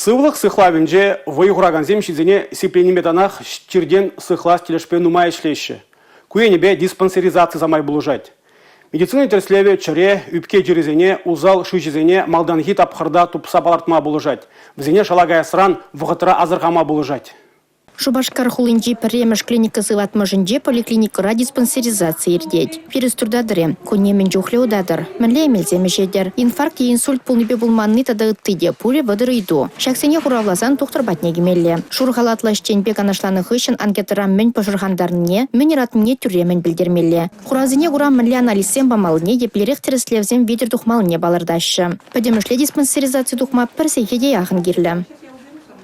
Сывлық сыхлавенже войғыраған земшізіне сепленеметанақ штерден сыхлас телешпен нумай шлеші. Куенебе диспансеризация замай бұлыжать. Медицина терслеве чаре, үпке жерезене, узал шүйжезене малданги тапқырда тупса балартма бұлыжать. Взене шалагая сран вғытыра азырғама бұлыжать. Шубашкар хулинчи премеш клиника сыватмажынже поликлиникара диспансеризация ердеть. Перестурдадыре, конемен жухлеудадыр. Мінле мелземешедер. Инфаркт и инсульт пулнебе булманны тада ыттыде, пуле бадыры иду. Шаксене хуравлазан тоқтыр батнеге мелле. Шурхалатлаштен бек анашланы хышын анкетарам мен пожырғандарыне, менератыне тюремен білдермелле. Хуразыне гурам мінле анализсен бамалыне еплерек тереслевзен ветер тухмалыне балырдашы. Падемешле диспансеризация тухма персехеде яхын гирлі.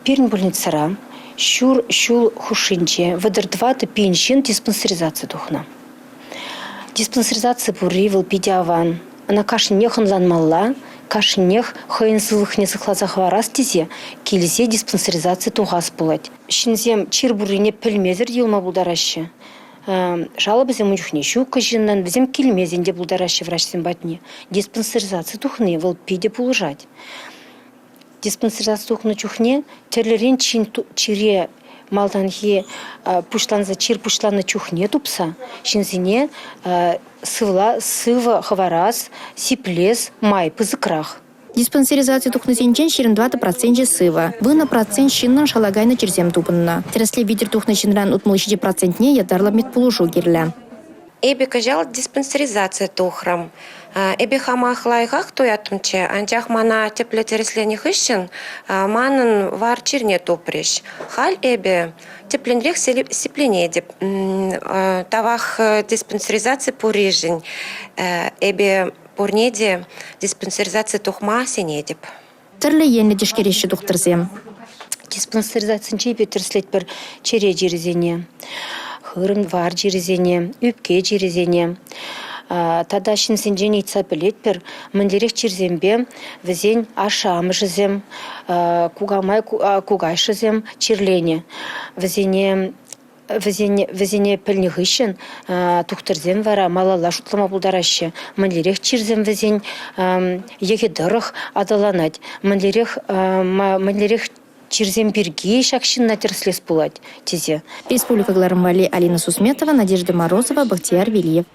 Перн больницара. Шур хушинче, выдыр-2 пеншин диспансеризация тухна. Диспансеризация буривал пидяван. Она кашнех онланмалла, кашнех хайнсылых не сыхлазахварас тезе, килзе диспансеризация тухас булать. Шинзем чир бурине пельмезер елма булдараще. Жалобы мучухне щука жиннан, взем кильмезенде булдараще врачсем батне. Диспансеризация тухны вал пиде полужать. Диспансеризация тухна чухне, терлерин чире малданхи пушланза чир пушлана чухне тупса, шинзине сыва хаварас, сиплес, май, пызыкрах. Диспансеризация тухнысенчен 20% сыва. Вына процент шиннан шалагайна черзем тупынна. Тересле видер тухны шинран утмылышыде процентне ядарла медпулушу гирля. Эбе кажал диспансеризация тухрам. Эбе хамах лайгах тоятымче, анчах мана тепле тереслени хыщен, манын вар чирне тупреш. Халь эбе тепленрек сеплене деп. Тавах диспансеризация пурижень. Эбе пурнеде диспансеризация тухма сене деп. Тірлі енлі дешкереші тухтырзем. Диспансеризация чейбе тереслет бір чере жерезене. Хырын вар жерезене, үпке жерезене. Тада шинсенжен итса білет бір, міндерек черзембе, візен ашамы жызем, кугай шызем черлене. Візене пілні ғышын тұқтырзем вара малала шутлама бұлдарашы. Міндерек черзем візен еге дұрық адаланад. Міндерек черзем берге шакшин натерслес пулать тезе. Республика Гларамвали, Алина Сусметова, Надежда Морозова, Бахтияр Велиев.